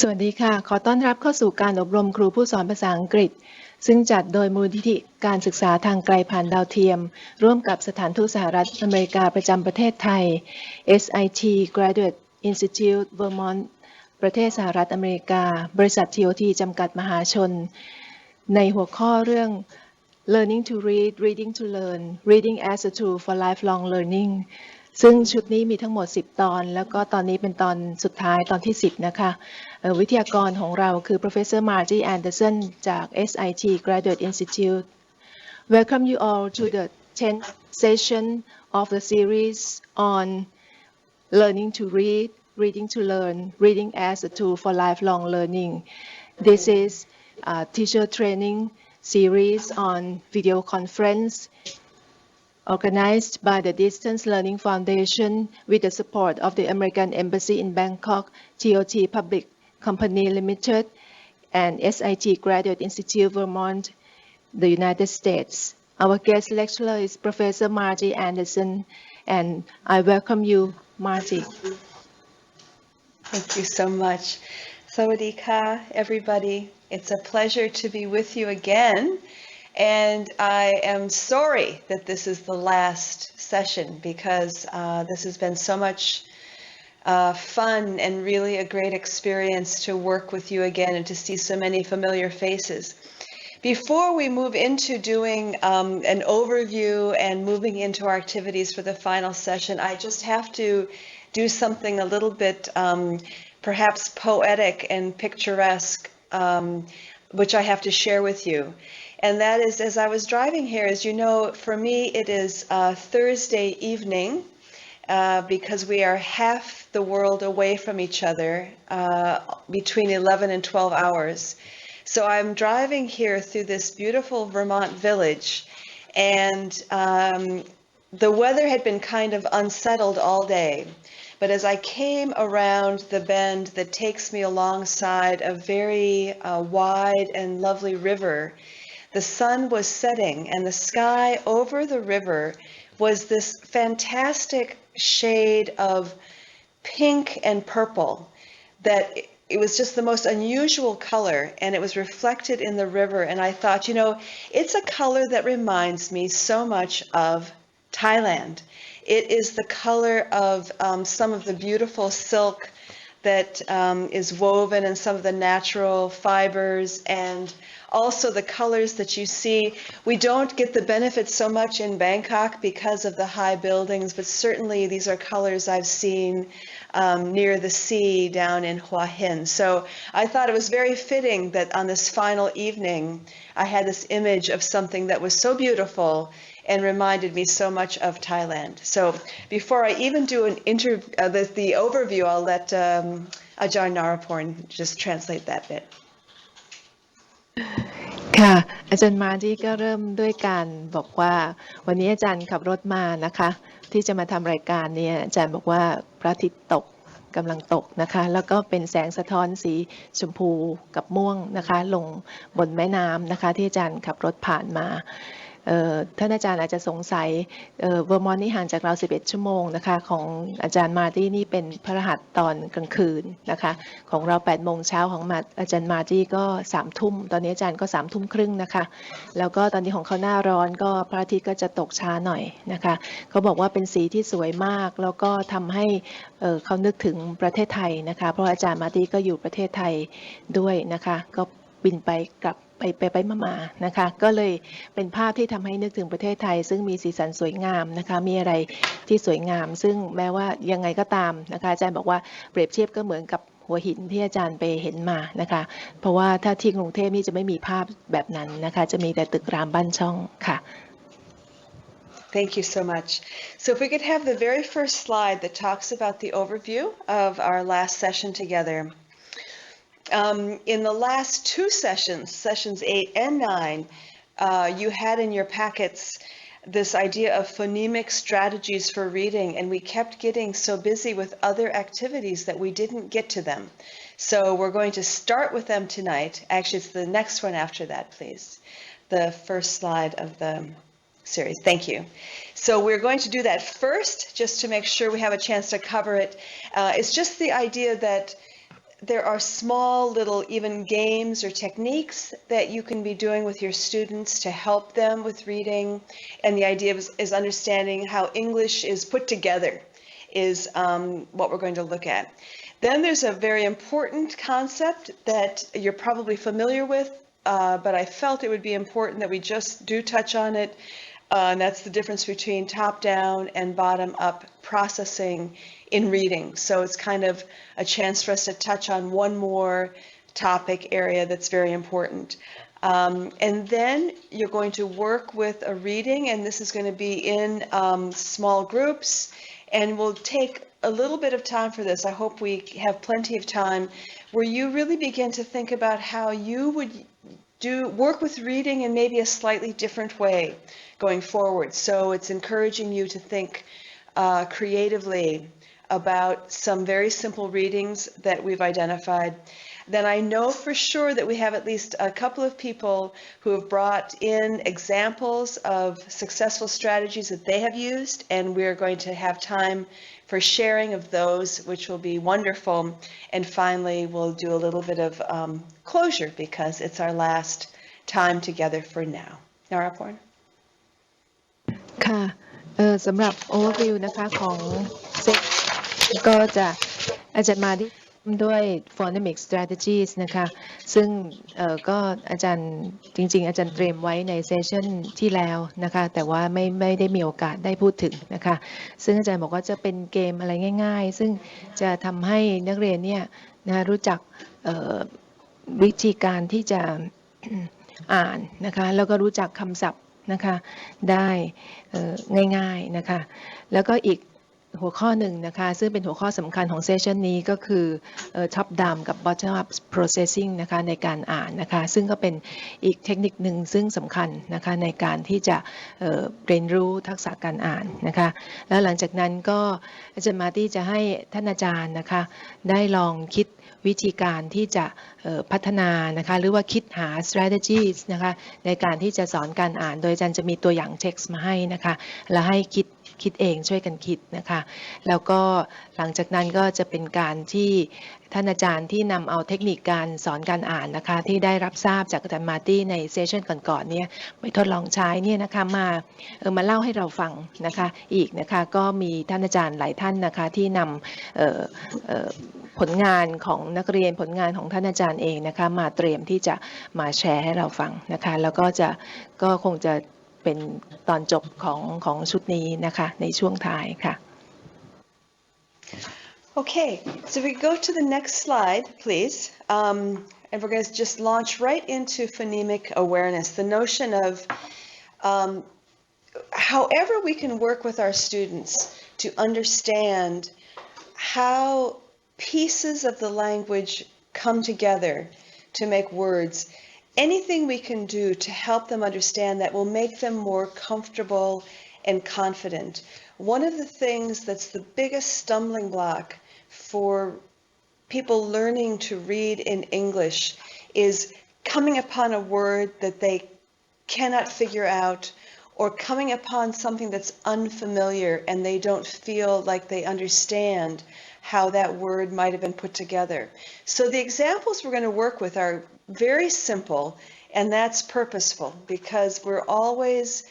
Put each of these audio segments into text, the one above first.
สวัสดีค่ะขอต้อนรับเข้าสู่การอบรมครูผู้สอนภาษาอังกฤษซึ่งจัดโดยมูลนิธิการศึกษาทางไกลผ่านดาวเทียมร่วมกับสถานทูตสหรัฐอเมริกาประจำประเทศไทย SIT Graduate Institute Vermont ประเทศสหรัฐอเมริกาบริษัท TOT จำกัดมหาชนในหัวข้อเรื่อง Learning to Read, Reading to Learn, Reading as a Tool for Lifelong Learning ซึ่งชุดนี้มีทั้งหมด10ตอนแล้วก็ตอนนี้เป็นตอนสุดท้ายตอนที่10นะคะวิทยากรของเราคือ Professor Margie Anderson จาก SIT Graduate Institute. Welcome you all to the 10th session of the series on Learning to Read, Reading to Learn, Reading as a Tool for Lifelong Learning. This is a teacher training series on video conference organized by the Distance Learning Foundation with the support of the American Embassy in Bangkok, TOT Public Company Limited, and SIT Graduate Institute Vermont, the United States. Our guest lecturer is Professor Margie Anderson, and I welcome you, Margie. Thank you so much. Sawadee-ka, everybody. It's a pleasure to be with you again. And I am sorry that this is the last session because this has been so much fun and really a great experience to work with you again and to see so many familiar faces. Before we move into doing an overview and moving into our activities for the final session, I just have to do something a little bit perhaps poetic and picturesque, which I have to share with you. And that is, as I was driving here, as you know, for me it is Thursday evening because we are half the world away from each other, between 11 and 12 hours. So I'm driving here through this beautiful Vermont village, and the weather had been kind of unsettled all day. But as I came around the bend that takes me alongside a very wide and lovely river, the sun was setting and the sky over the river was this fantastic shade of pink and purple that it was just the most unusual color, and it was reflected in the river. And I thought, you know, it's a color that reminds me so much of Thailand. It is the color of some of the beautiful silk that is woven and some of the natural fibers, and also the colors that you see. We don't get the benefit so much in Bangkok because of the high buildings, but certainly these are colors I've seen near the sea down in Hua Hin. So I thought it was very fitting that on this final evening, I had this image of something that was so beautiful and reminded me so much of Thailand. So before I even do the overview, I'll let Ajahn Naraporn just translate that bit. ค่ะอาจารย์มาที่ก็เริ่มด้วยการบอกว่าวันนี้อาจารย์ขับรถมานะคะที่จะมาทำรายการเนี่ยอาจารย์บอกว่าพระอาทิตย์ตกกำลังตกนะคะแล้วก็เป็นแสงสะท้อนสีชมพูกับม่วงนะคะลงบนแม่น้ำนะคะที่อาจารย์ขับรถผ่านมาท่านอาจารย์อาจจะสงสัยเวอร์มอนต์นี่ห่างจากเรา11ชั่วโมงนะคะของอาจารย์มาร์ตี้นี่เป็นพระรหัสตอนกลางคืนนะคะของเรา8โมงเช้าของอาจารย์มาร์ตี้ก็3ทุ่มตอนนี้อาจารย์ก็3ทุ่มครึ่งนะคะแล้วก็ตอนนี้ของเขาหน้าร้อนก็พระอาทิตย์ก็จะตกช้าหน่อยนะคะเขาบอกว่าเป็นสีที่สวยมากแล้วก็ทำให้เขานึกถึงประเทศไทยนะคะเพราะอาจารย์มาร์ตี้ก็อยู่ประเทศไทยด้วยนะคะก็บินไปกลับไปมานะคะก็เลยเป็นภาพที่ทำให้นึกถึงประเทศไทยซึ่งมีสีสันสวยงามนะคะมีอะไรที่สวยงามซึ่งแม้ว่ายังไงก็ตามนะคะอาจารย์บอกว่าเปรียบเทียบก็เหมือนกับหัวหินที่อาจารย์ไปเห็นมานะคะเพราะว่าถ้าที่กรุงเทพนี่จะไม่มีภาพแบบนั้นนะคะจะมีแต่ตึกรามบ้านช่องค่ะ Thank you so much. So if we could have the very first slide that talks about the overview of our last session together. In the last two sessions, sessions 8 and 9, you had in your packets this idea of phonemic strategies for reading, and we kept getting so busy with other activities that we didn't get to them. So we're going to start with them tonight. Actually, it's the next one after that, please. The first slide of the series. Thank you. So we're going to do that first, just to make sure we have a chance to cover it. It's just the idea that there are small little even games or techniques that you can be doing with your students to help them with reading. And the idea is understanding how English is put together is what we're going to look at. Then there's a very important concept that you're probably familiar with, but I felt it would be important that we just do touch on it. And that's the difference between top-down and bottom-up processing in reading. So it's kind of a chance for us to touch on one more topic area that's very important. And then you're going to work with a reading, and this is going to be in small groups, and we'll take a little bit of time for this. I hope we have plenty of time where you really begin to think about how you would work with reading in maybe a slightly different way going forward. So it's encouraging you to think creatively about some very simple readings that we've identified. Then I know for sure that we have at least a couple of people who have brought in examples of successful strategies that they have used, and we're going to have time for sharing of those, which will be wonderful. And finally, we'll do a little bit of closure because it's our last time together for now. Naraporn? ค่ะสำหรับ overview นะคะของเซตก็จะอาจารย์มาที่ด้วย phonemic strategies นะคะซึ่งก็อาจารย์จริงๆอาจารย์เตรียมไว้ในเซสชั่นที่แล้วนะคะแต่ว่าไม่ได้มีโอกาสได้พูดถึงนะคะซึ่งอาจารย์บอกว่าจะเป็นเกมอะไรง่ายๆซึ่งจะทำให้นักเรียนเนี่ยนะรู้จักวิธีการที่จะอ่านนะคะแล้วก็รู้จักคำศัพท์นะคะได้ง่ายๆนะคะแล้วก็อีกหัวข้อหนึ่งนะคะซึ่งเป็นหัวข้อสำคัญของเซสชันนี้ก็คือ top down กับ bottom up processing นะคะในการอ่านนะคะซึ่งก็เป็นอีกเทคนิคหนึ่งซึ่งสำคัญนะคะในการที่จะเรียนรู้ทักษะการอ่านนะคะแล้วหลังจากนั้นก็อาจารย์มาร์ตี้จะให้ท่านอาจารย์นะคะได้ลองคิดวิธีการที่จะพัฒนานะคะหรือว่าคิดหา strategies นะคะในการที่จะสอนการอ่านโดยอาจารย์จะมีตัวอย่าง text มาให้นะคะแล้วให้คิดเองช่วยกันคิดนะคะแล้วก็หลังจากนั้นก็จะเป็นการที่ท่านอาจารย์ที่นำเอาเทคนิคการสอนการอ่านนะคะที่ได้รับทราบจากอาจารย์มาร์ตี้ในเซสชันก่อนๆเนี่ยไปทดลองใช้เนี่ยนะคะมาเล่าให้เราฟังนะคะอีกนะคะก็มีท่านอาจารย์หลายท่านนะคะที่นำผลงานของนักเรียนผลงานของท่านอาจารย์เองนะคะมาเตรียมที่จะมาแชร์ให้เราฟังนะคะแล้วก็คงจะเป็นตอนจบของชุดนี้นะคะในช่วงท้ายค่ะ Okay, so we go to the next slide, please. And we're going to just launch right into phonemic awareness, the notion of however we can work with our students to understand how pieces of the language come together to make words. Anything we can do to help them understand that will make them more comfortable and confident. One of the things that's the biggest stumbling block for people learning to read in English is coming upon a word that they cannot figure out, or coming upon something that's unfamiliar and they don't feel like they understand how that word might have been put together. So the examples we're going to work with are very simple, and that's purposeful because we're always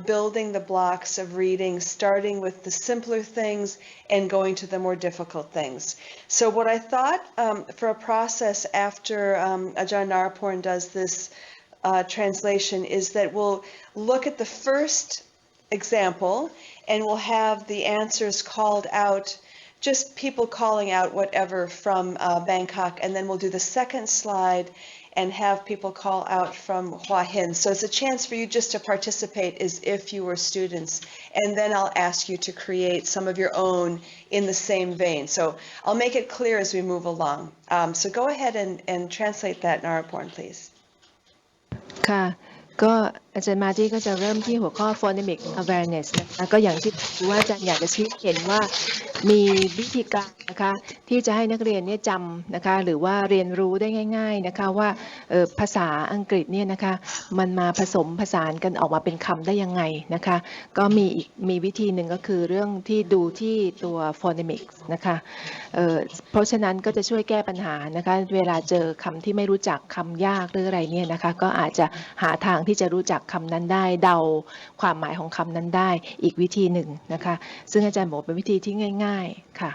building the blocks of reading, starting with the simpler things and going to the more difficult things. So what I thought for a process after Ajahn Naraporn does this translation is that we'll look at the first example and we'll have the answers called out, just people calling out whatever from Bangkok, and then we'll do the second slide and have people call out from Hua Hin. So it's a chance for you just to participate as if you were students. And then I'll ask you to create some of your own in the same vein. So I'll make it clear as we move along. So go ahead and translate that, Naraporn, please. ค่ะก็ อาจารย์มาที่ก็จะเริ่มที่หัวข้อ phonemic awareness นะคะก็อย่างที่ว่าอาจารย์อยากจะชี้เห็นว่ามีวิธีการนะคะที่จะให้นักเรียนเนี่ยจำนะคะหรือว่าเรียนรู้ได้ง่ายๆนะคะว่าภาษาอังกฤษเนี่ยนะคะมันมาผสมผสานกันออกมาเป็นคำได้ยังไงนะคะก็มีวิธีหนึ่งก็คือเรื่องที่ดูที่ตัว phonemics นะคะเพราะฉะนั้นก็จะช่วยแก้ปัญหานะคะเวลาเจอคำที่ไม่รู้จักคำยากหรืออะไรเนี่ยนะคะก็อาจจะหาทางที่จะรู้จักคำนั้นได้เดาความหมายของคำนั้นได้อีกวิธีหนึ่งนะคะซึ่งอาจารย์บอกเป็นวิธีที่ง่ายๆค่ะ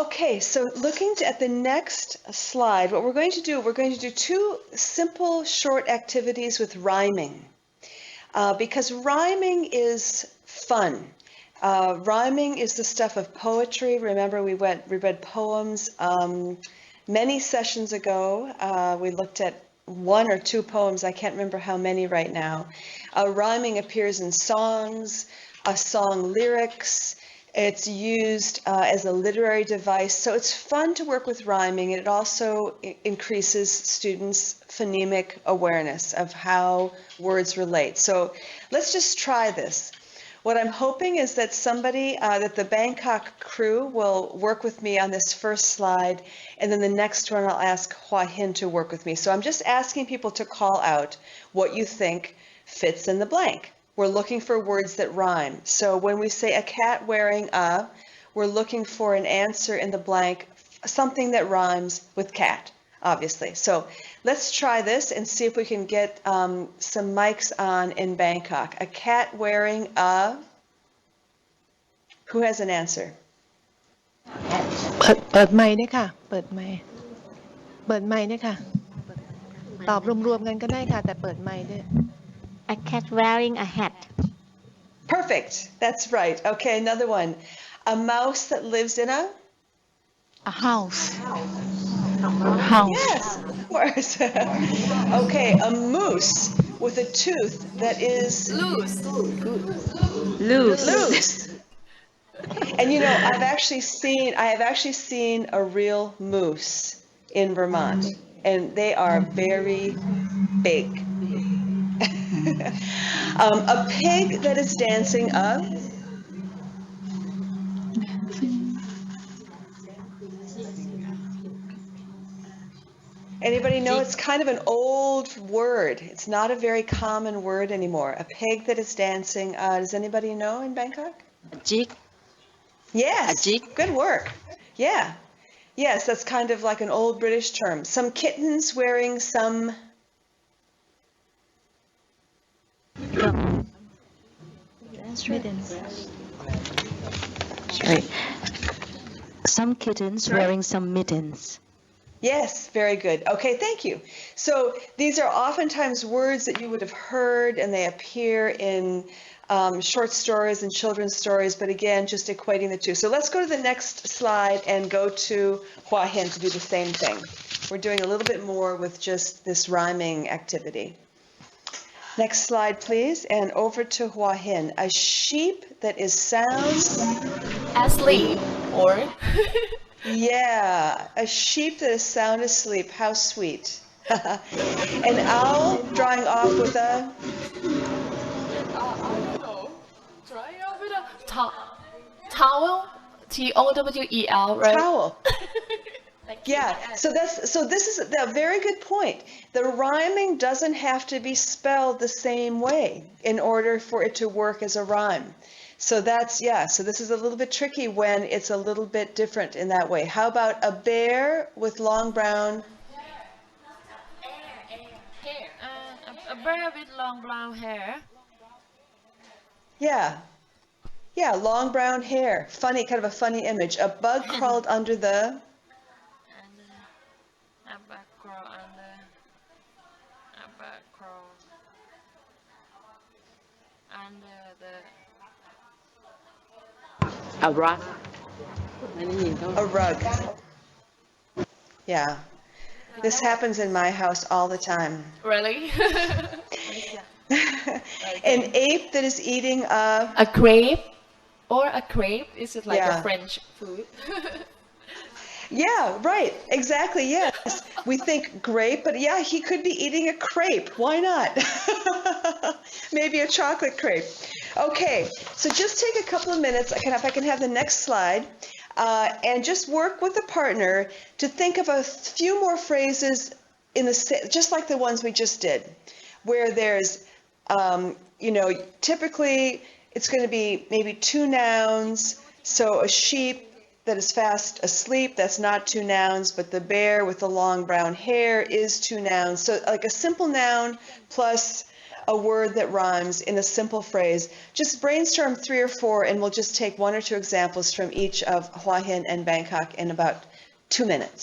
Okay, so looking at the next slide, what we're going to do, we're going to do two simple short activities with rhyming. Because rhyming is fun. Rhyming is the stuff of poetry. Remember, we read poems many sessions ago. We looked at one or two poems. I can't remember how many right now. Rhyming appears in songs, song lyrics. It's used as a literary device. So it's fun to work with rhyming, and it also increases students' phonemic awareness of how words relate. So let's just try this. What I'm hoping is that that the Bangkok crew will work with me on this first slide, and then the next one I'll ask Hua Hin to work with me. So I'm just asking people to call out what you think fits in the blank. We're looking for words that rhyme. So when we say a cat wearing a, we're looking for an answer in the blank, something that rhymes with cat, obviously. So let's try this and see if we can get some mics on in Bangkok. A cat wearing a, who has an answer? เปิดไมค์ด้วยค่ะเปิดไมค์ด้วยค่ะตอบรวมๆกันก็ได้ค่ะแต่เปิดไมค์ด้วย A cat wearing a hat. Perfect. That's right. Okay, another one. A mouse that lives in a? A house. Yes, of course. Okay, a moose with a tooth that is loose. And you know, I have actually seen a real moose in Vermont, and they are very big. A pig that is dancing a? Anybody know? It's kind of an old word. It's not a very common word anymore. A pig that is dancing. Does anybody know in Bangkok? A jig. Yes. A jig. Good work. Yeah. Yes, that's kind of like an old British term. Some kittens wearing some. Mittens. Sorry. Some kittens wearing some mittens. Yes, very good. Okay, thank you. So these are oftentimes words that you would have heard, and they appear in short stories and children's stories, but again, just equating the two. So let's go to the next slide and go to Hua Hin to do the same thing. We're doing a little bit more with just this rhyming activity. Next slide, please, and over to Hua Hin. A sheep that is sound asleep or yeah, a sheep that is sound asleep. How sweet. An owl drawing off with a try out with a towel, TOWEL, right? towel. Yeah, so this is a very good point. The rhyming doesn't have to be spelled the same way in order for it to work as a rhyme. So so this is a little bit tricky when it's a little bit different in that way. How about a bear with long brown? Hair. A bear with long brown hair. Yeah. Yeah, long brown hair. Funny, kind of a funny image. A bug crawled under the And a bug crawl under. A bug crawl under the. A rug. a rug. Yeah. This happens in my house all the time. Really? An ape that is eating A crepe or a crepe? Is it like Yeah. a French food? Yeah, right. Exactly. Yes. We think grape, but yeah, he could be eating a crepe. Why not? Maybe a chocolate crepe. Okay. So just take a couple of minutes. If I can have the next slide, and just work with a partner to think of a few more phrases just like the ones we just did, where there's, typically it's going to be maybe two nouns. So a sheep that is fast asleep, that's not two nouns, but the bear with the long brown hair is two nouns. So like a simple noun plus a word that rhymes in a simple phrase. Just brainstorm 3 or 4, and we'll just take 1 or 2 examples from each of Hua Hin and Bangkok in about 2 minutes.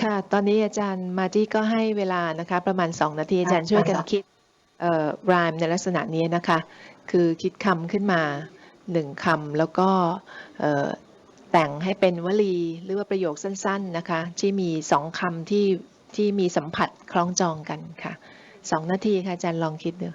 ค่ะตอนนี้อาจารย์มาจี้ก็ให้เวลานะคะประมาณ2 นาทีอาจารย์ช่วยกันคิดrhyme ในลักษณะนี้นะคะคือคิดคำขึ้นมา1 คำแล้วก็แต่งให้เป็นวลีหรือว่าประโยคสั้นๆนะคะที่มี2 คำที่มีสัมผัสคล้องจองกันค่ะ2 นาทีค่ะอาจารย์ลองคิดดู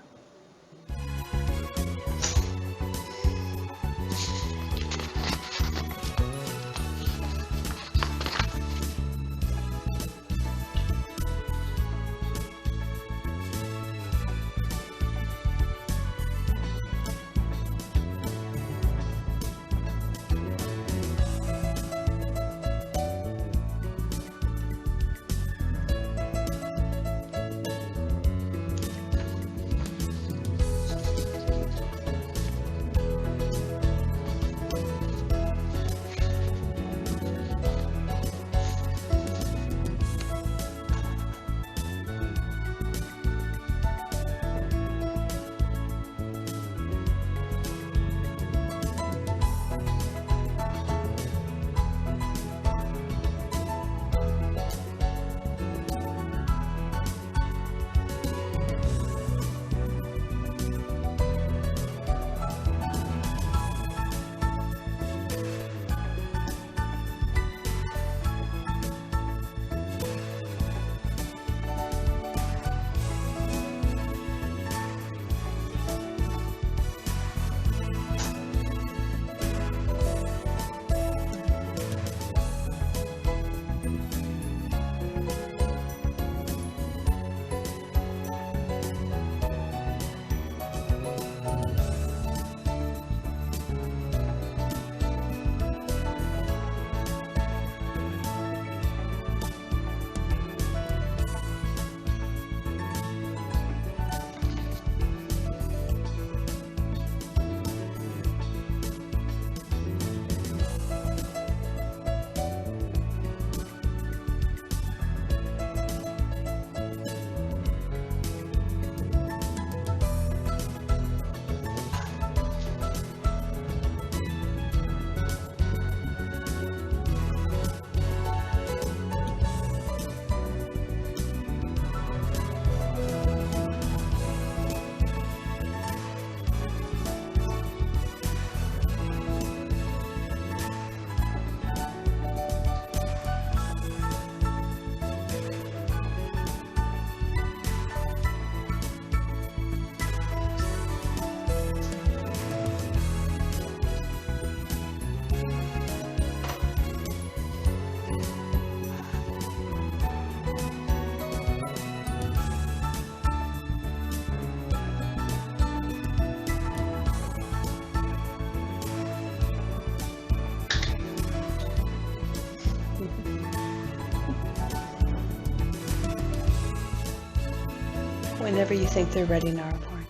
Whenever you think they're ready, Naraporn.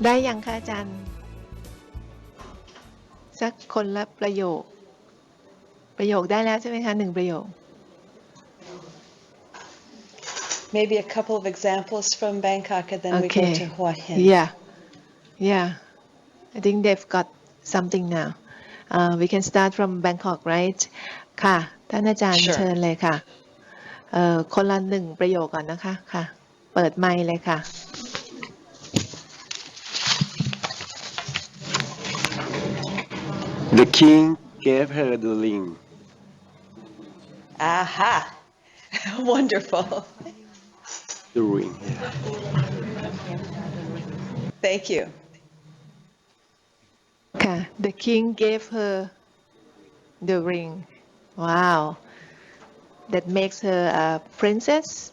ได้ยังคะอาจารย์สักคนละประโยคได้แล้วใช่ไหมคะ1 ประโยค Maybe a couple of examples from Bangkok, and then we go to Hua Hin. Yeah I think they've got something now we can start from Bangkok right ค่ะท่านอาจารย์เชิญเลยค่ะคนละ1 ประโยคก่อนนะคะค่ะเปิดไมค์เลยค่ะ The king gave her the ring. Aha! Wonderful. The ring. Yeah. Thank you. ค่ะ The king gave her The ring. Wow. That makes her a princess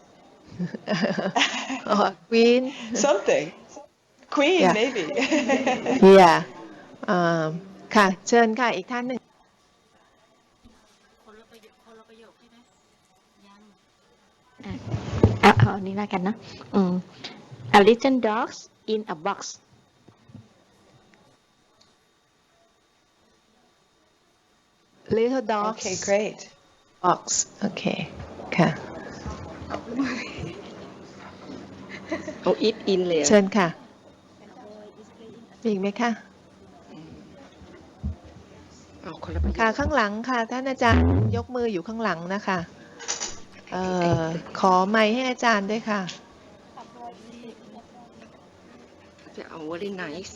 or queen. Something. Queen, Yeah. maybe. Yeah. อ่าค่ะเชิญค่ะอีกท่านหนึ่ง อันนี้แล้วกันนะA little dogs in a box Little dogs Okay, great. box โอเคค่ะ เอา it in เลยอะ เชิญค่ะมีอีกไหมคะ เอาคนละประโย ค่ะ ค ข้างหลังค่ะท่านอาจารย์ยกมืออยู่ข้างหลังนะคะขอไมค์ให้อาจารย์ด้วยค่ะ จะเอา very nice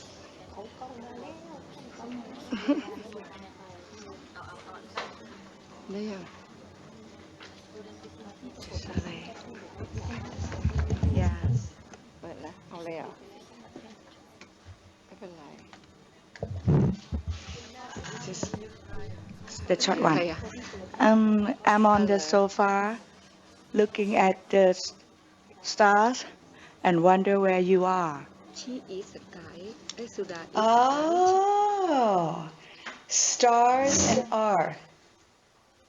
ได้ยังอะไร Yes เปิดแล้วเอาเลยเหรอไม่เป็นไร Just the short ใคร one อะ I'm on the sofa looking at the stars and wonder where you are She is sky ไอ้สุดา is Oh, stars and R.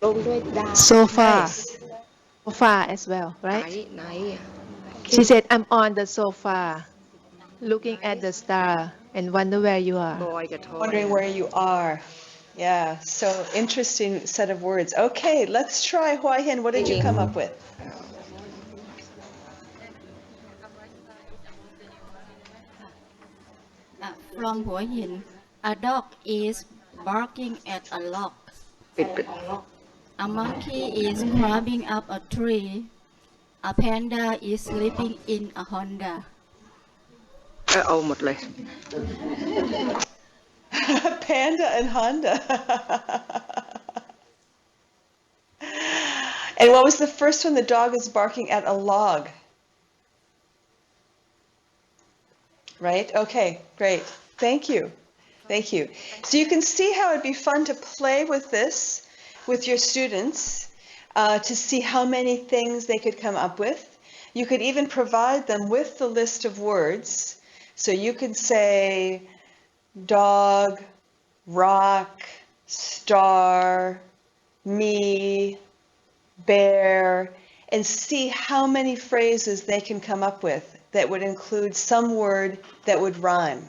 ลงด้วยดาว so far Nice. so far as well ไหน right ไหน she said I'm on the sofa looking at the star and wonder where you are บอยกับทอย Wondering where you are. Yeah, so interesting set of words. Okay, let's try Hua Hin. What did you come up with? From Hua Hin, a dog is barking at a log. ปิด A monkey is climbing up a tree. A panda is sleeping in a Honda. เอาหมดเลย Panda and Honda. And what was the first one? The dog is barking at a log. Right? Okay, great. Thank you. Thank you. So you can see how it'd be fun to play with this with your students to see how many things they could come up with. You could even provide them with the list of words. So you could say dog, rock, star, me, bear, and see how many phrases they can come up with that would include some word that would rhyme.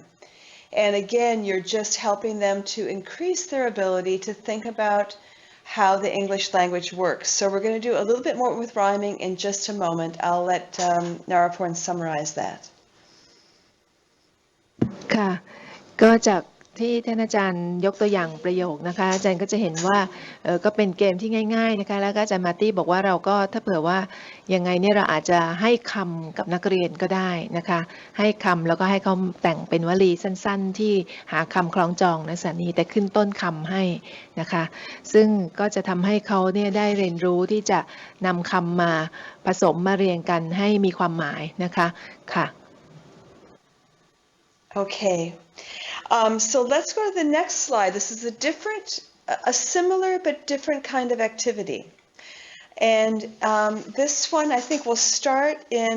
And again, you're just helping them to increase their ability to think about how the English language works. So we're going to do a little bit more with rhyming in just a moment. I'll let Naraporn summarize that. ค่ะ ก็จากที่ท่านอาจารย์ยกตัวอย่างประโยคนะคะอาจารย์ก็จะเห็นว่าก็เป็นเกมที่ง่ายๆนะคะแล้วก็อาจารย์มาร์ตี้บอกว่าเราก็ถ้าเผื่อว่ายังไงเนี่ยเราอาจจะให้คำกับนักเรียนก็ได้นะคะให้คำแล้วก็ให้เขาแต่งเป็นวลีสั้นๆที่หาคำคล้องจองในสถานีแต่ขึ้นต้นคำให้นะคะซึ่งก็จะทำให้เขาเนี่ยได้เรียนรู้ที่จะนำคำมาผสมมาเรียงกันให้มีความหมายนะคะค่ะ Okay. So let's go to the next slide. This is a similar but different kind of activity. And this one, I think we'll start in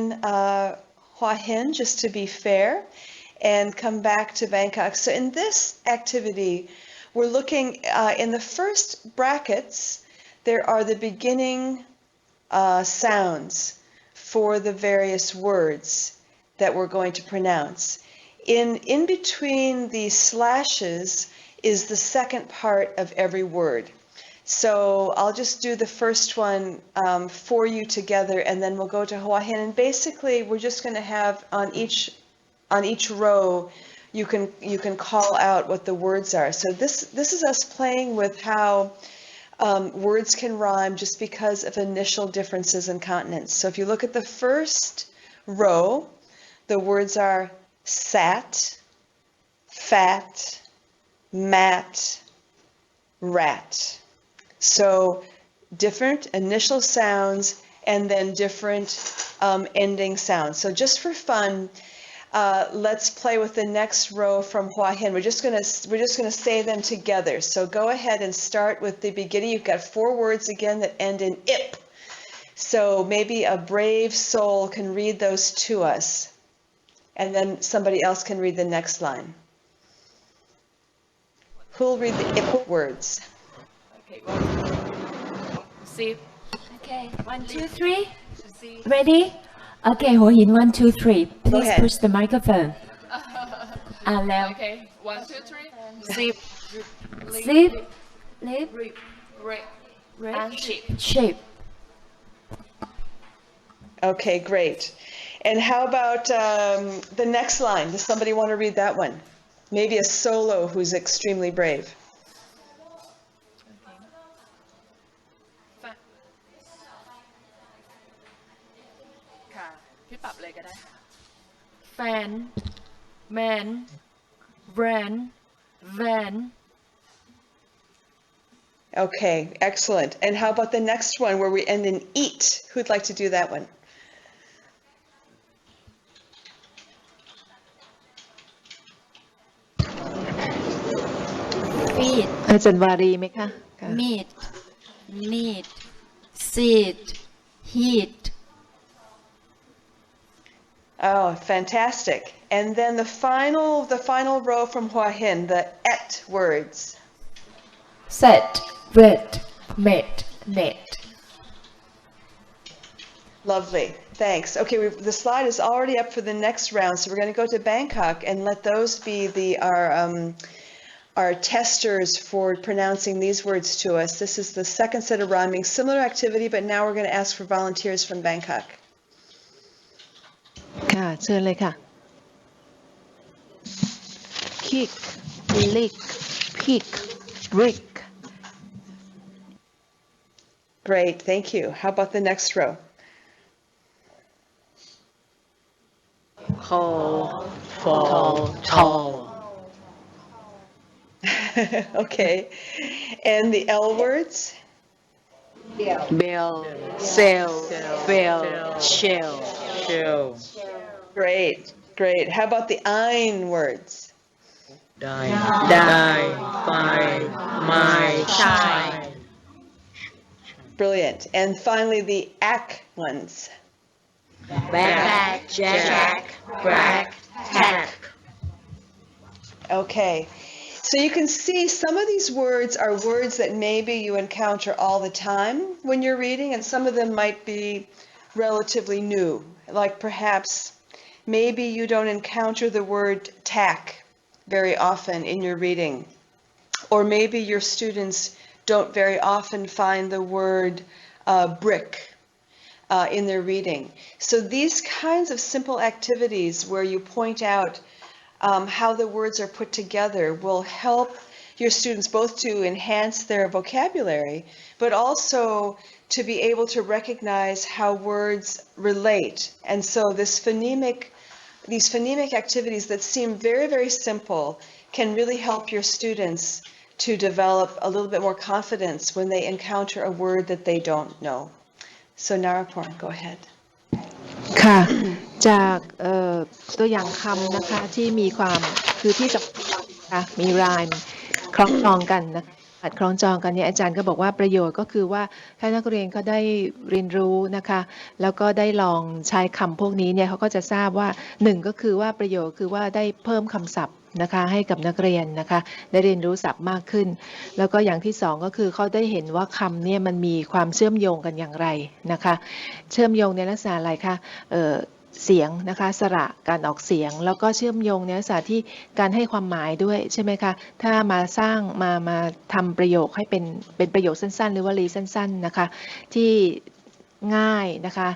Hua Hin, just to be fair, and come back to Bangkok. So in this activity, we're looking in the first brackets, there are the beginning sounds for the various words that we're going to pronounce. In between the slashes is the second part of every word. So I'll just do the first one for you together, and then we'll go to Hua Hin. And basically, we're just going to have on each row, you can call out what the words are. So this is us playing with how words can rhyme just because of initial differences in consonants. So if you look at the first row, the words are sat, fat, mat, rat. So different initial sounds and then different ending sounds. So just for fun, let's play with the next row from Hua Hin. We're just gonna say them together. So go ahead and start with the beginning. You've got 4 words again that end in ip. So maybe a brave soul can read those to us, and then somebody else can read the next line. Who'll read the ip words? Okay, sip. Okay, 1, 2, 3. Ready? Okay, Hua Hin, 1, 2, 3. Please ahead. push the microphone. Loud. Okay, 1, 2, 3. Sip. Zip, lip, Rip. rip, And chip. shape. Okay, great. And how about the next line? Does somebody want to read that one? Maybe a solo who's extremely brave. Fa- ค่ะพี่ปรับเลยก็ได้ Fan Man Brand Van Okay, excellent. And how about the next one where we end in eat? Who'd like to do that one? feed อาจารย์วารีไหมคะค่ะ meat meat seed heat Oh, fantastic. And then the final row from Hua Hin, the et words. Set, red, met, net. Lovely. Thanks. Okay, the slide is already up for the next round, so we're going to go to Bangkok and let those be our testers for pronouncing these words to us. This is the second set of rhyming, similar activity, but now we're going to ask for volunteers from Bangkok. ค่ะเชิญเลยค่ะ kick lick pick brick Great, thank you. How about the next row? Call, fall, tall. Okay. And the L words? Bell, cell, bell, shell. Great, great. How about the ein words? Die, find, my, shine. Brilliant. And finally, the ak ones. Back, jack, crack, tack. Okay. So you can see some of these words are words that maybe you encounter all the time when you're reading, and some of them might be relatively new. Like perhaps maybe you don't encounter the word tack very often in your reading. Or maybe your students don't very often find the word brick in their reading. So these kinds of simple activities where you point out how the words are put together will help your students both to enhance their vocabulary, but also to be able to recognize how words relate. And so these phonemic activities that seem very, very simple can really help your students to develop a little bit more confidence when they encounter a word that they don't know. So Narapur, go ahead. ค่ะจากตัวอย่างคำนะคะที่มีความคือที่สำคัญนะคะมีรายคล้องจองกันนะคะคล้องจองกันเนี่ยอาจารย์ก็บอกว่าประโยชน์ก็คือว่าถ้านักเรียนเขาได้เรียนรู้นะคะแล้วก็ได้ลองใช้คำพวกนี้เนี่ยเขาก็จะทราบว่า1ก็คือว่าประโยชน์คือว่าได้เพิ่มคำศัพท์นะคะให้กับนักเรียนนะคะได้เรียนรู้ศัพท์มากขึ้นแล้วก็อย่างที่2ก็คือเขาได้เห็นว่าคำเนี่ยมันมีความเชื่อมโยงกันอย่างไรนะคะเชื่อมโยงในลักษณะอะไรคะเสียงนะคะสระการออกเสียงแล้วก็เชื่อมโยงในลักษณะที่การให้ความหมายด้วยใช่ไหมคะถ้ามาสร้างมาทำประโยคให้เป็นประโยคสั้นๆหรือวลีสั้นๆนะคะที่ง่ายนะคะ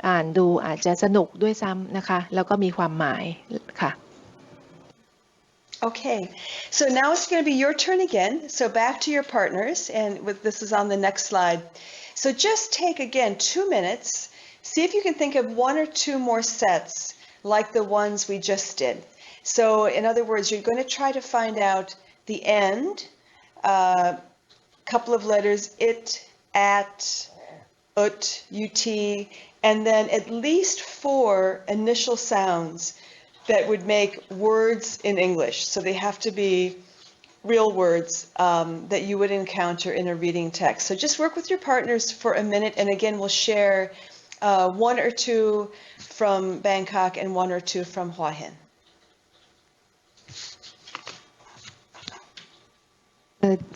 อ่านดูอาจจะสนุกด้วยซ้ำนะคะแล้วก็มีความหมายค่ะ Okay, so now it's going to be your turn again. So back to your partners, and this is on the next slide. So just take again 2 minutes. See if you can think of 1 or 2 more sets like the ones we just did. So in other words, you're going to try to find out the end, couple of letters, it, at, ut, and then at least 4 initial sounds that would make words in English. So they have to be real words that you would encounter in a reading text. So just work with your partners for a minute, and again, we'll share one or two from Bangkok and one or two from Hua Hin.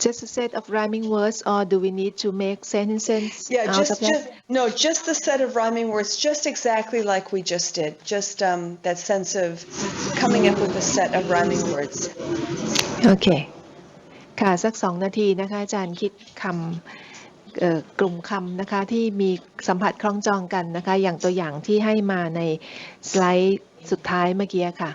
Just a set of rhyming words, or do we need to make sentences Yeah, out of that? just the set of rhyming words, just exactly like we just did. Just that sense of coming up with a set of rhyming words. โอเคค่ะสัก2 นาทีนะคะอาจารย์คิดคำกลุ่มคำนะคะที่มีสัมผัสคล้องจองกันนะคะอย่างตัวอย่างที่ให้มาในสไลด์สุดท้ายเมื่อกี้ค่ะ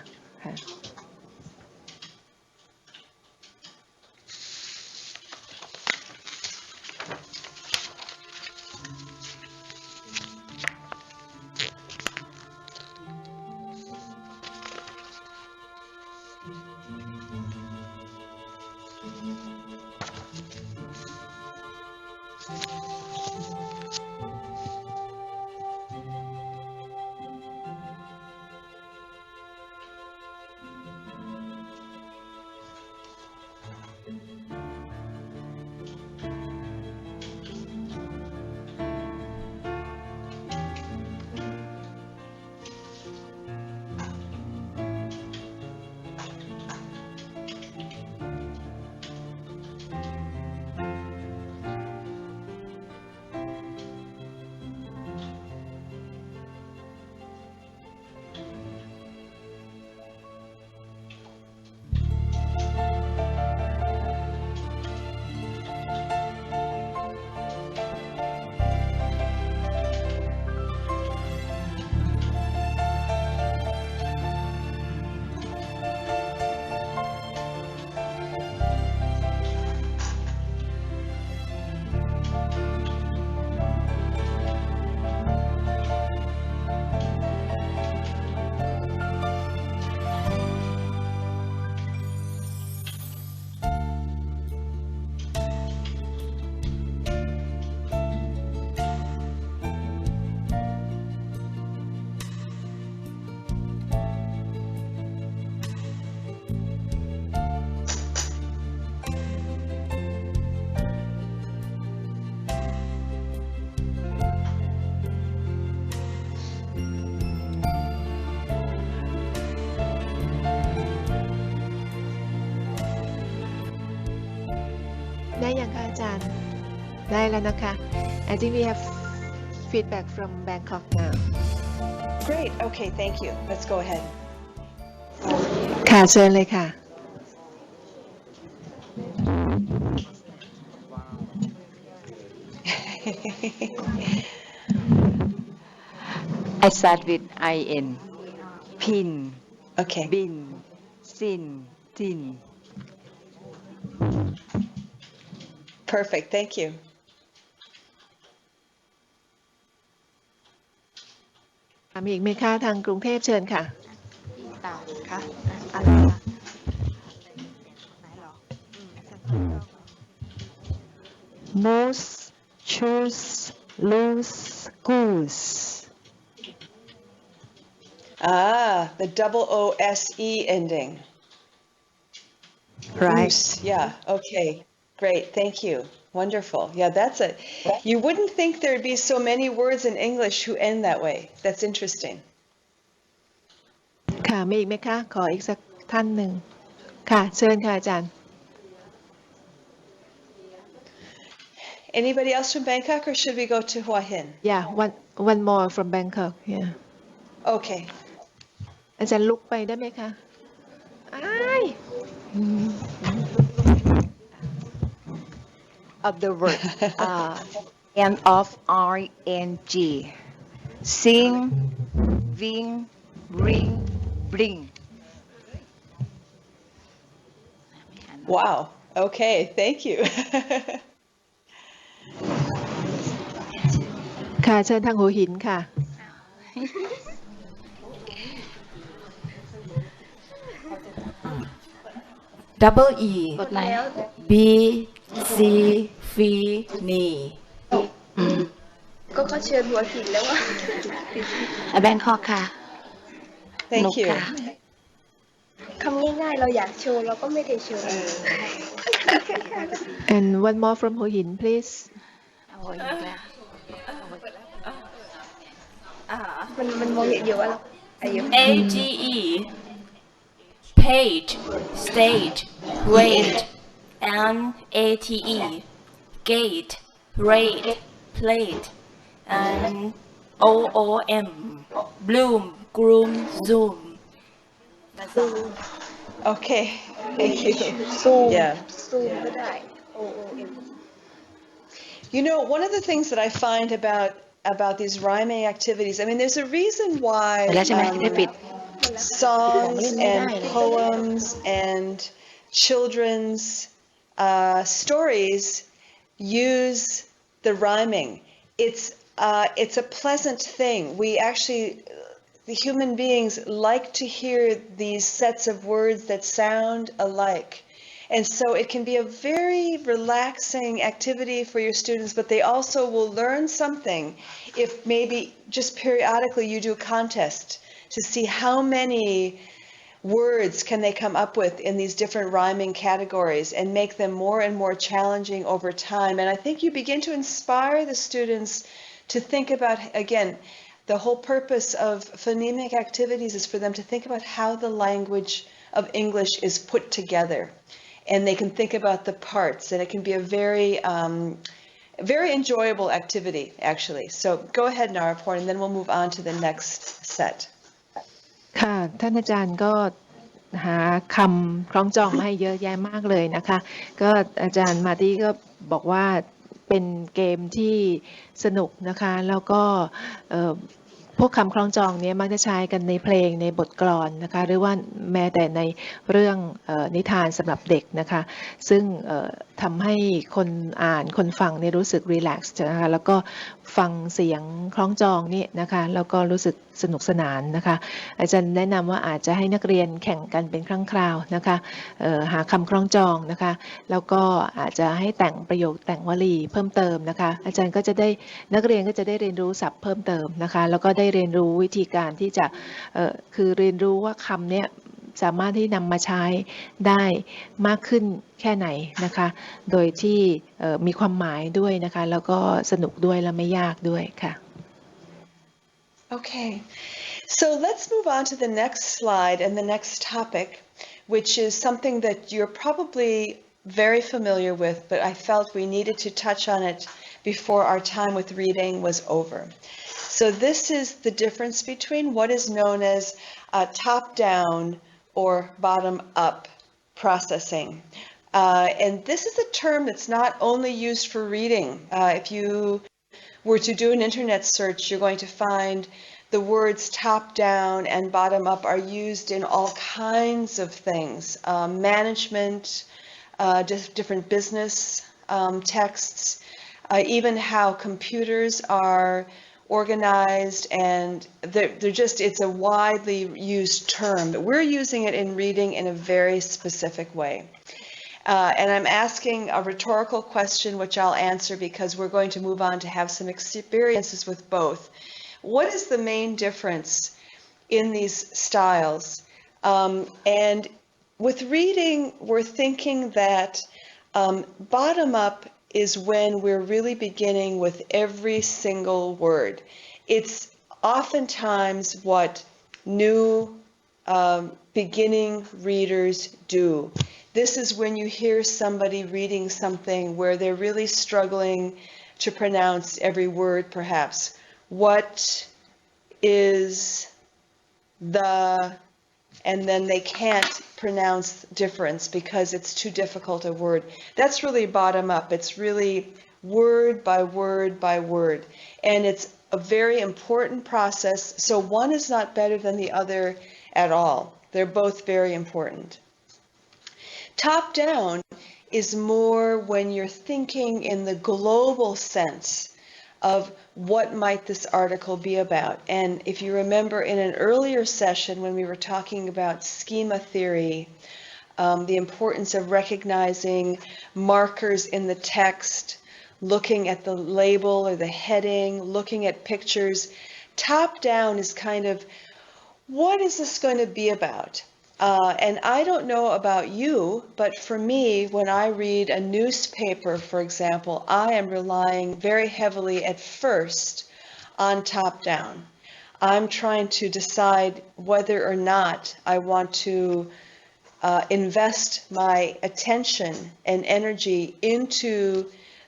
ได้ยังคะอาจารย์ได้แล้วนะคะ I think we have feedback from Bangkok now. Great. Okay, thank you. Let's go ahead. ค่ะเชิญเลยค่ะ I start with IN. Pin, Okay. bin, sin, tin. Perfect. Thank you. มีอีกไหมคะทางกรุงเทพเชิญค่ะ ต่างค่ะอะไรคะไหนหรอMoose, choose, lose, goose. The double O-S-E ending. right Goose. Yeah. Okay. Great. Thank you. Wonderful. Yeah, that's it. You wouldn't think there'd be so many words in English who end that way. That's interesting. ค่ะมีอีกไหมคะขออีกสักท่านหนึ่งค่ะเชิญค่ะอาจารย์ Anybody else from Bangkok, or should we go to Hua Hin? yeah one more from Bangkok yeah Okay. อาจารย์ลุกไปได้ไหมคะอ้าย of the word end of ing sing wing ring bring Wow. Okay. Thank you. ค่ะเชิญทางหัวหินค่ะ double E กดไลค์ B C F N ก็เขาเชิญหัวหินแล้วว่า แบงคอกค่ะ Thank นุก you. ค่ะ คำง่ายๆเราอยากโชว์เราก็ไม่ได้โชว์ And one more from Ho Hin, please. โอ้ยอีกแล้ว มันมองเห็นอยู่ว่าเราอายุ AGE page stage wait and ATE gate rate plate and OOM bloom groom zoom Okay, thank you. ซูม Yeah. ซูมก็ได้ OOM You know, one of the things that I find about these rhyming activities, I mean, there's a reason why แล้วใช่ไหมได้ปิด songs and poems and children's stories use the rhyming. It's a pleasant thing. We actually, the human beings like to hear these sets of words that sound alike. And so it can be a very relaxing activity for your students, but they also will learn something if maybe just periodically you do a contest to see how many words can they come up with in these different rhyming categories and make them more and more challenging over time. And I think you begin to inspire the students to think about, again, the whole purpose of phonemic activities is for them to think about how the language of English is put together. And they can think about the parts, and it can be a very enjoyable activity, actually. So go ahead, Naraport, and then we'll move on to the next set. ค่ะท่านอาจารย์ก็หาคำคล้องจองมาให้เยอะแยะมากเลยนะคะก็อาจารย์มาตี้ก็บอกว่าเป็นเกมที่สนุกนะคะแล้วก็พวกคำคล้องจองนี้มักจะใช้กันในเพลงในบทกลอนนะคะหรือว่าแม้แต่ในเรื่องนิทานสำหรับเด็กนะคะซึ่งทำให้คนอ่านคนฟังเนี่ยรู้สึกรีแลกซ์นะคะแล้วก็ฟังเสียงคล้องจองนี่นะคะแล้วก็รู้สึกสนุกสนานนะคะอาจารย์แนะนำว่าอาจจะให้นักเรียนแข่งกันเป็นครั้งคราวนะคะหาคำคล้องจองนะคะแล้วก็อาจจะให้แต่งประโยคแต่งวลีเพิ่มเติมนะคะอาจารย์ก็จะได้นักเรียนก็จะได้เรียนรู้ศัพท์เพิ่มเติมนะคะแล้วก็ได้เรียนรู้วิธีการที่จะคือเรียนรู้ว่าคำเนี้ยสามารถที่นำมาใช้ได้มากขึ้นแค่ไหนนะคะโดยที่มีความหมายด้วยนะคะแล้วก็สนุกด้วยและไม่ยากด้วยค่ะ Okay, so let's move on to the next slide and the next topic, which is something that you're probably very familiar with, but I felt we needed to touch on it before our time with reading was over. So this is the difference between what is known as top-down or bottom-up processing. And this is a term that's not only used for reading. If you were to do an internet search, you're going to find the words top-down and bottom-up are used in all kinds of things. Management, different business texts, even how computers are organized, and it's a widely used term, but we're using it in reading in a very specific way. And I'm asking a rhetorical question, which I'll answer because we're going to move on to have some experiences with both. What is the main difference in these styles? And with reading, we're thinking that bottom-up is when we're really beginning with every single word. It's oftentimes what new beginning readers do. This is when you hear somebody reading something where they're really struggling to pronounce every word, perhaps. What is the, and then they can't pronounce difference because it's too difficult a word. That's really bottom up. It's really word by word by word. And it's a very important process. So one is not better than the other at all. They're both very important. Top down is more when you're thinking in the global sense of what might this article be about. And if you remember in an earlier session when we were talking about schema theory, the importance of recognizing markers in the text, looking at the label or the heading, looking at pictures, top down is kind of, what is this going to be about? And I don't know about you, but for me, when I read a newspaper, for example, I am relying very heavily at first on top-down. I'm trying to decide whether or not I want to invest my attention and energy into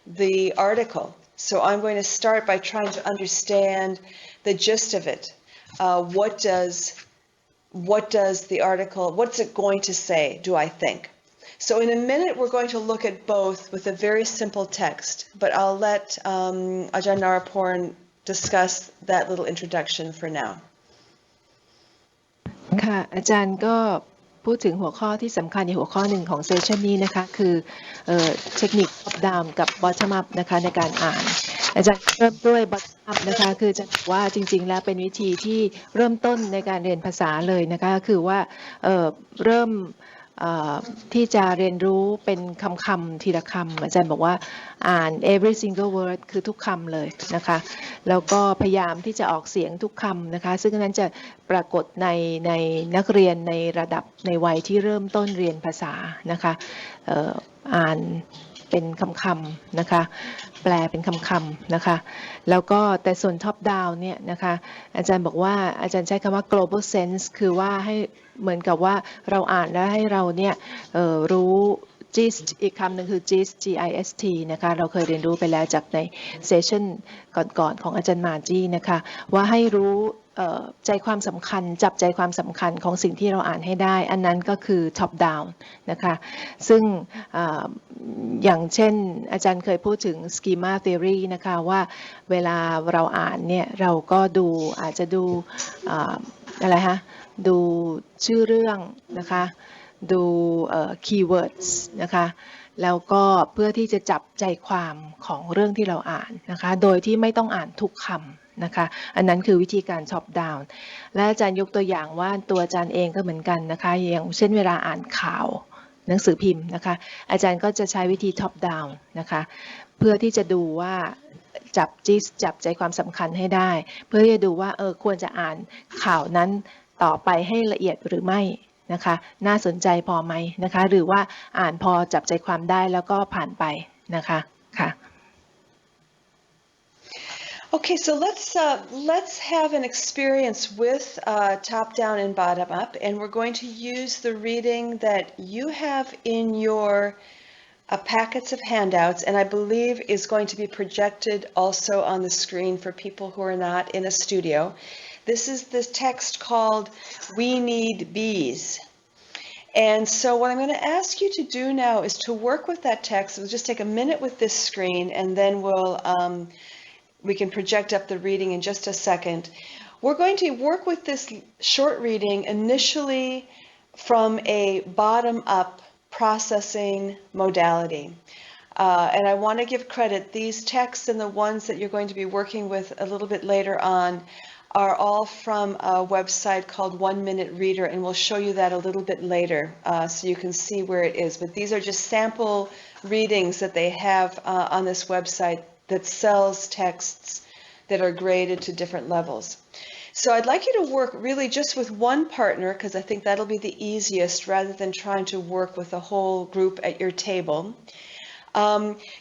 the article. So I'm going to start by trying to understand the gist of it. What does the article, what's it going to say, do I think? So in a minute, we're going to look at both with a very simple text, but I'll let Ajahn Naraporn discuss that little introduction for now. ค่ะอาจารย์ก็พูดถึงหัวข้อที่สำคัญในหัวข้อหนึ่งของเซสชันนี้นะคะคือเทคนิค top down กับ bottom up นะคะในการอ่านอาจารย์เริ่มด้วย bottom up นะคะคือจะบอกว่าจริงๆแล้วเป็นวิธีที่เริ่มต้นในการเรียนภาษาเลยนะคะคือว่าเริ่มที่จะเรียนรู้เป็นคำทีละคำอาจารย์บอกว่าอ่าน every single word คือทุกคำเลยนะคะแล้วก็พยายามที่จะออกเสียงทุกคำนะคะซึ่งนั้นจะปรากฏในนักเรียนในระดับในวัยที่เริ่มต้นเรียนภาษานะคะอ่านเป็นคำๆนะคะแปลเป็นคำๆนะคะแล้วก็แต่ส่วน top down เนี่ยนะคะอาจารย์บอกว่าอาจารย์ใช้คำว่า global sense คือว่าให้เหมือนกับว่าเราอ่านแล้วให้เราเนี่ยรู้ gist อีกคำหนึ่งคือ gist gist นะคะเราเคยเรียนรู้ไปแล้วจากในเซสชั่นก่อนๆของอาจารย์มาจี้นะคะว่าให้รู้ใจความสำคัญจับใจความสำคัญของสิ่งที่เราอ่านให้ได้อันนั้นก็คือ top down นะคะซึ่งอย่างเช่นอาจารย์เคยพูดถึง schema theory นะคะว่าเวลาเราอ่านเนี่ยเราก็ดูอาจจะดูอะไรฮะดูชื่อเรื่องนะคะดูkeywords นะคะแล้วก็เพื่อที่จะจับใจความของเรื่องที่เราอ่านนะคะโดยที่ไม่ต้องอ่านทุกคำนะคะอันนั้นคือวิธีการ top down และอาจารย์ยกตัวอย่างว่าตัวอาจารย์เองก็เหมือนกันนะคะอย่างเช่นเวลาอ่านข่าวหนังสือพิมพ์นะคะอาจารย์ก็จะใช้วิธี top down นะคะเพื่อที่จะดูว่าจับใจความสำคัญให้ได้เพื่อที่จะดูว่าควรจะอ่านข่าวนั้นต่อไปให้ละเอียดหรือไม่นะคะน่าสนใจพอไหมนะคะหรือว่าอ่านพอจับใจความได้แล้วก็ผ่านไปนะคะค่ะ Okay, so let's have an experience with top down and bottom up, and we're going to use the reading that you have in your packets of handouts, and I believe is going to be projected also on the screen for people who are not in a studio. This is the text called "We Need Bees." And so what I'm going to ask you to do now is to work with that text. We'll just take a minute with this screen, and then we can project up the reading in just a second. We're going to work with this short reading initially from a bottom-up processing modality. And I want to give credit. These texts and the ones that you're going to be working with a little bit later on are all from a website called 1 Minute Reader, and we'll show you that a little bit later so you can see where it is. But these are just sample readings that they have on this website that sells texts that are graded to different levels. So I'd like you to work really just with one partner, because I think that'll be the easiest rather than trying to work with a whole group at your table.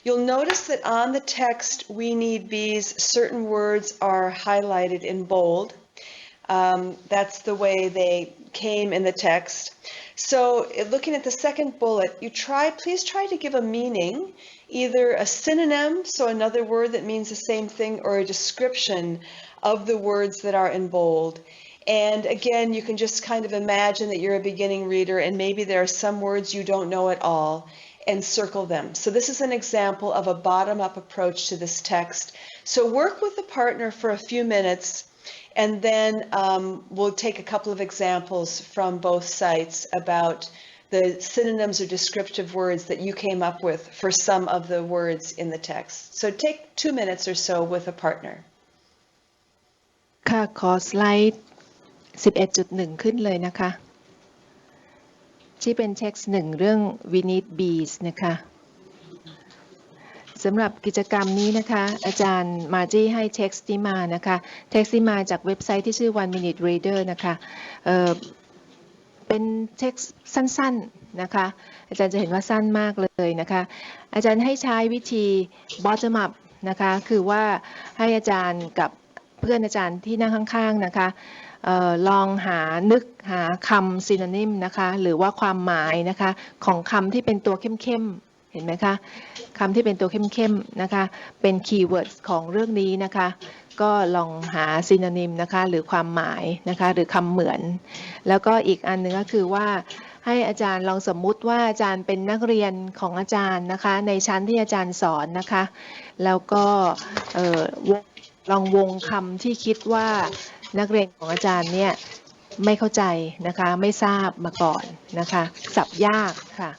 You'll notice that on the text, "We Need Bees," certain words are highlighted in bold. That's the way they came in the text. So looking at the second bullet, please try to give a meaning, either a synonym, so another word that means the same thing, or a description of the words that are in bold. And again, you can just kind of imagine that you're a beginning reader and maybe there are some words you don't know at all, and circle them. So this is an example of a bottom-up approach to this text. So work with a partner for a few minutes, and then we'll take a couple of examples from both sites about the synonyms or descriptive words that you came up with for some of the words in the text. So take 2 minutes or so with a partner. ค่ะขอสไลด์ 11.1 ขึ้นเลยนะคะที่เป็น text 1 เรื่อง We Need Bees นะคะสำหรับกิจกรรมนี้นะคะอาจารย์มาจี้ให้ text นี้มานะคะ text นี้มาจากเว็บไซต์ที่ชื่อ 1 Minute Reader นะคะ เป็นเท็กซ์สั้นๆนะคะอาจารย์จะเห็นว่าสั้นมากเลยนะคะอาจารย์ให้ใช้วิธี bottom up นะคะคือว่าให้อาจารย์กับเพื่อนอาจารย์ที่นั่งข้างๆนะคะลองนึกหาคำ synonym นะคะหรือว่าความหมายนะคะของคำที่เป็นตัวเข้มๆเห็นไหมคะคำที่เป็นตัวเข้มๆนะคะเป็น keywords ของเรื่องนี้นะคะก็ลองหา synonym นะคะหรือความหมายนะคะหรือคำเหมือนแล้วก็อีกอันหนึ่งก็คือว่าให้อาจารย์ลองสมมุติว่าอาจารย์เป็นนักเรียนของอาจารย์นะคะในชั้นที่อาจารย์สอนนะคะแล้วก็ลองวงคำที่คิดว่านักเรียนของอาจารย์เนี่ยไม่เข้าใจนะคะไม่ทราบมาก่อนนะคะศัพท์ยากค่ะ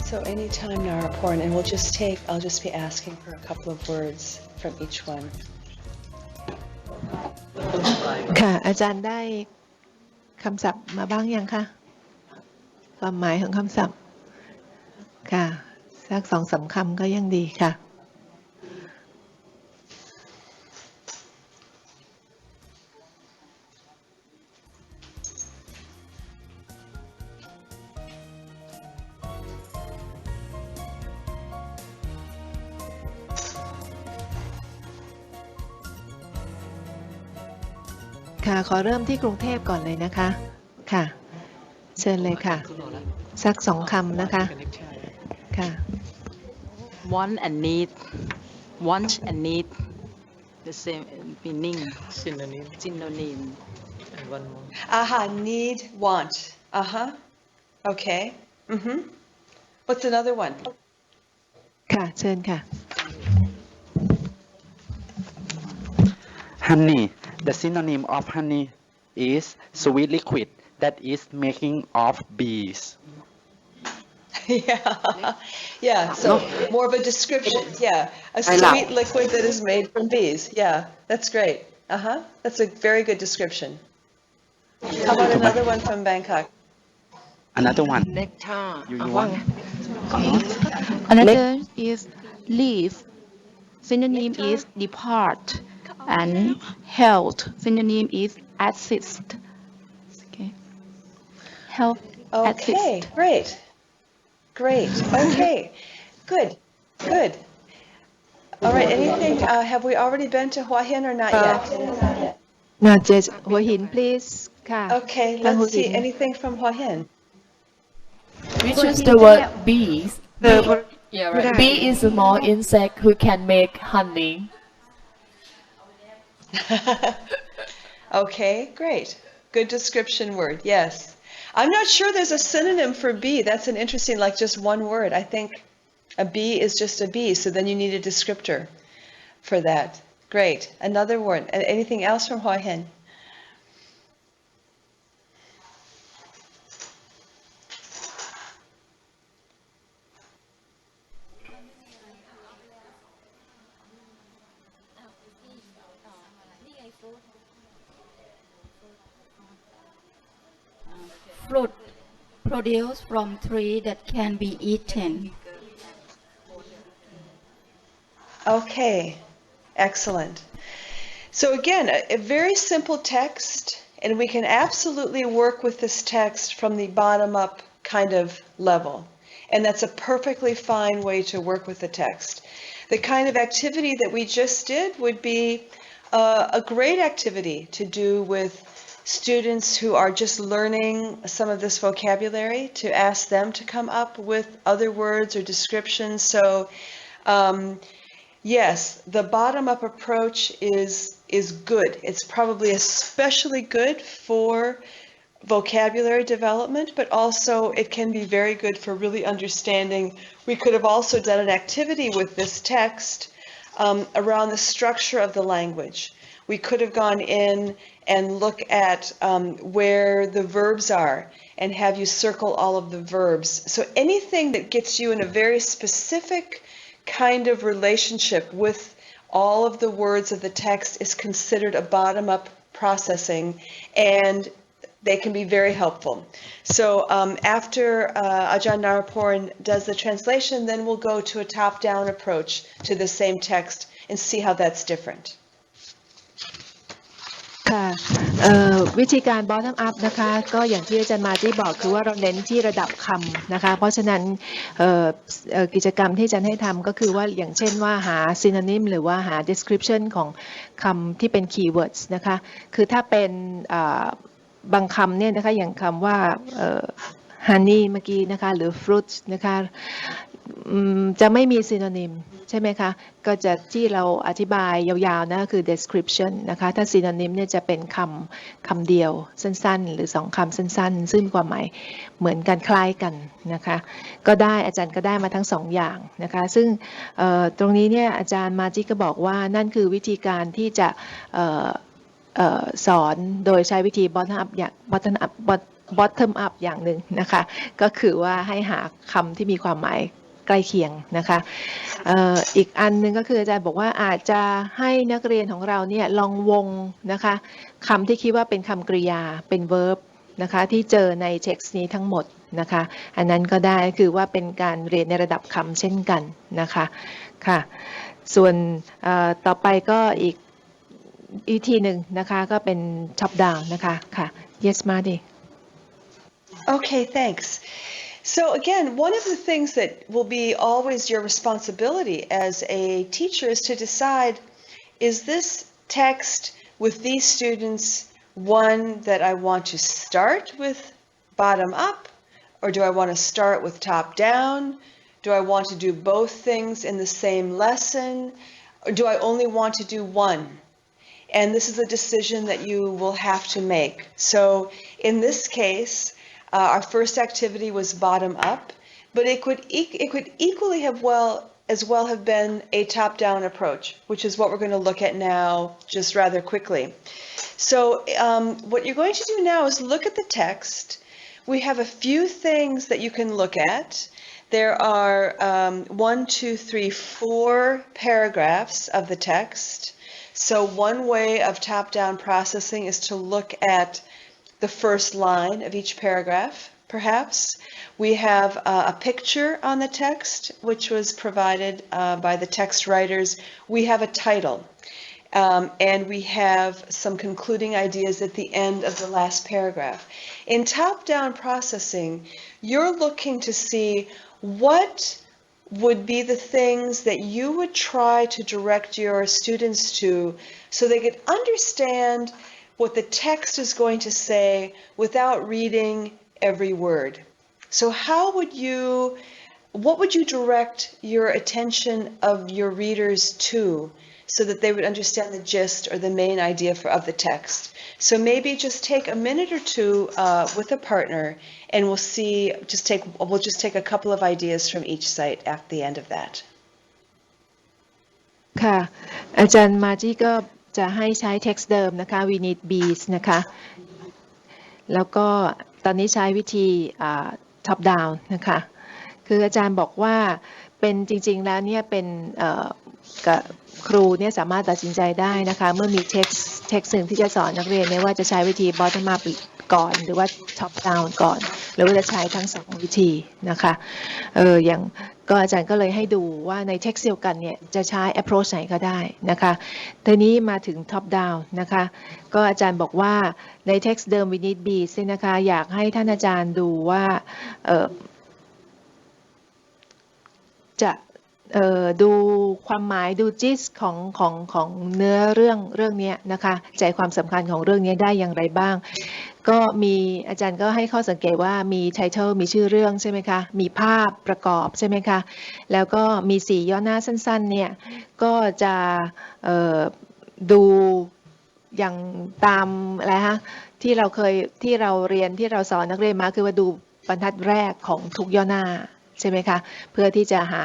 So anytime Naraporn, and I'll just be asking for a couple of words from each one. ค่ะอาจารย์ได้คำศัพท์มาบ้างยังคะความหมายของคำศัพท์ค่ะสัก2-3 คำก็ยังดีค่ะค่ะขอเริ่มที่กรุงเทพก่อนเลยนะคะค่ะเชิญเลยค่ะสัก2 คำนะคะค่ะ want and need want and need the same meaning synonym and one more Aha, need, want. Okay. What's another one? ค่ะเชิญค่ะ Honey. The synonym of honey is sweet liquid that is making of bees. Yeah, so more of a description. Yeah, a sweet liquid that is made from bees. Yeah, that's great. That's a very good description. How about another one from Bangkok? Another one. Nectar. You want? Another is leaf. Synonym is depart. And health. Synonym is assist. Okay. Health Okay, assist. great. Great. Okay, good. Good. All right, anything, have we already been to Hua Hin or not yet? Not yet หัวหิน please ค่ะ Okay, ทางหัว let's หิ see น anything from Hua Hin. We choose the word bees. Yeah, right. Bee is a small insect who can make honey. Okay, great. Good description word, yes. I'm not sure there's a synonym for bee. That's an interesting, like just one word. I think a bee is just a bee, so then you need a descriptor for that. Great. Another word. Anything else from Hua Hin? Fruit produced from tree that can be eaten. Okay, excellent. So again, a very simple text, and we can absolutely work with this text from the bottom up kind of level. And that's a perfectly fine way to work with the text. The kind of activity that we just did would be a great activity to do with students who are just learning some of this vocabulary, to ask them to come up with other words or descriptions. So yes, the bottom-up approach is good. It's probably especially good for vocabulary development, but also it can be very good for really understanding. We could have also done an activity with this text around the structure of the language. We could have gone in and look at where the verbs are and have you circle all of the verbs. So anything that gets you in a very specific kind of relationship with all of the words of the text is considered a bottom-up processing, and they can be very helpful. So after Ajahn Naraporan does the translation, then we'll go to a top-down approach to the same text and see how that's different. ค่ะวิธีการ bottom up นะคะก็อย่างที่อาจารย์มาที่บอกคือว่าเราเน้นที่ระดับคำนะคะเพราะฉะนั้นกิจกรรมที่อาจารย์ให้ทำก็คือว่าอย่างเช่นว่าหา synonym หรือว่าหา description ของคำที่เป็น keywords นะคะคือถ้าเป็นบางคำเนี่ยนะคะอย่างคำว่า honey เมื่อกี้นะคะหรือ fruit นะคะจะไม่มี synonym ใช่ไหมคะก็จะที่เราอธิบายยาวๆนะคือ description นะคะถ้า synonym เนี่ยจะเป็นคำเดียวสั้นๆหรือ2คำสั้นๆซึ่งความหมายเหมือนกันคล้ายกันนะคะก็ได้อาจารย์ก็ได้มาทั้ง2อย่างนะคะซึ่งตรงนี้เนี่ยอาจารย์มาจิก็บอกว่านั่นคือวิธีการที่จะสอนโดยใช้วิธี bottom up อย่างหนึ่งนะคะก็คือว่าให้หาคำที่มีความหมายใกล้เคียงนะคะอีกอันหนึ่งก็คืออาจารย์บอกว่าอาจจะให้นักเรียนของเราเนี่ยลองวงนะคะคำที่คิดว่าเป็นคำกริยาเป็น verb นะคะที่เจอใน text นี้ทั้งหมดนะคะอันนั้นก็ได้คือว่าเป็นการเรียนในระดับคำเช่นกันนะคะค่ะส่วนต่อไปก็อีกวิธีหนึ่งนะคะก็เป็น top down นะคะค่ะ yes Marty Okay, thanks. So again, one of the things that will be always your responsibility as a teacher is to decide, is this text with these students one that I want to start with bottom up, or do I want to start with top down? Do I want to do both things in the same lesson, or do I only want to do one? And this is a decision that you will have to make. So in this case, our first activity was bottom up, but it could equally have have been a top-down approach, which is what we're going to look at now just rather quickly. So what you're going to do now is look at the text. We have a few things that you can look at. There are 4 paragraphs of the text. So one way of top-down processing is to look at the first line of each paragraph, perhaps. We have a picture on the text, which was provided by the text writers. We have a title. And we have some concluding ideas at the end of the last paragraph. In top-down processing, you're looking to see what would be the things that you would try to direct your students to so they could understand what the text is going to say without reading every word. So what would you direct your attention of your readers to so that they would understand the gist or the main idea of the text? So maybe just take a minute or two with a partner, and we'll just take a couple of ideas from each site at the end of that. ค่ะอาจารย์มาจี้ก็จะให้ใช้ text เดิมนะคะ we need bees นะคะแล้วก็ตอนนี้ใช้วิธีtop down นะคะคืออาจารย์บอกว่าเป็นจริงๆแล้วเนี่ยเป็นครูเนี่ยสามารถตัดสินใจได้นะคะเมื่อมี text หนึ่งที่จะสอนนักเรียนเนี่ยว่าจะใช้วิธี bottom up ก่อนหรือว่า top down ก่อนหรือว่าจะใช้ทั้ง2วิธีนะคะอย่างก็อาจารย์ก็เลยให้ดูว่าใน text เดียวกันเนี่ยจะใช้ approach ไหนก็ได้นะคะทีนี้มาถึง top down นะคะก็อาจารย์บอกว่าใน text เดิม we need bees นะคะอยากให้ท่านอาจารย์ดูว่าจะดูความหมายดูจิสของเนื้อเรื่องนี้นะคะใจความสำคัญของเรื่องนี้ได้อย่างไรบ้างก็มีอาจารย์ก็ให้ข้อสังเกตว่ามีไทเทิลมีชื่อเรื่องใช่ไหมคะมีภาพประกอบใช่ไหมคะแล้วก็มี4ย่อหน้าสั้นๆเนี่ยก็จะดูอย่างตามอะไรฮะที่เราเรียนที่เราสอนนักเรียนมาคือว่าดูบรรทัดแรกของทุกย่อหน้าใช่ไหมคะเพื่อที่จะหา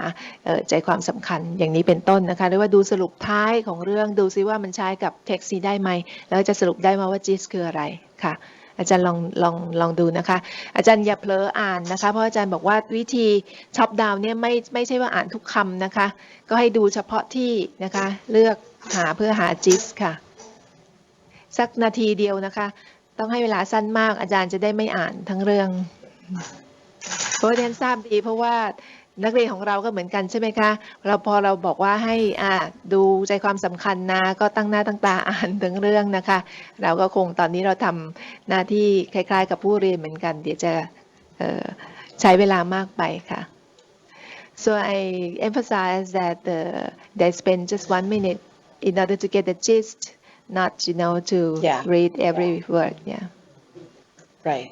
ใจความสำคัญอย่างนี้เป็นต้นนะคะหรือว่าดูสรุปท้ายของเรื่องดูซิว่ามันใช้กับเท็กซ์นี้ได้ไหมแล้วจะสรุปได้มาว่าจิสคืออะไรค่ะอาจารย์ลองดูนะคะอาจารย์อย่าเผลออ่านนะคะเพราะอาจารย์บอกว่าวิธีช็อปดาวน์เนี่ยไม่ใช่ว่าอ่านทุกคำนะคะก็ให้ดูเฉพาะที่นะคะเลือกเพื่อหาจิสค่ะสักนาทีเดียวนะคะต้องให้เวลาสั้นมากอาจารย์จะได้ไม่อ่านทั้งเรื่องเพราะเรียนทราบดีเพราะว่านักเรียนของเราก็เหมือนกันใช่ไหมคะพอเราบอกว่าให้ดูใจความสำคัญนะก็ตั้งหน้าตั้งตาอ่านทั้งเรื่องนะคะเราก็คงตอนนี้เราทำหน้าที่คล้ายๆกับผู้เรียนเหมือนกันเดี๋ยวจะใช้เวลามากไปค่ะ so I emphasize that they spend just 1 minute in order to get the gist not to read every word right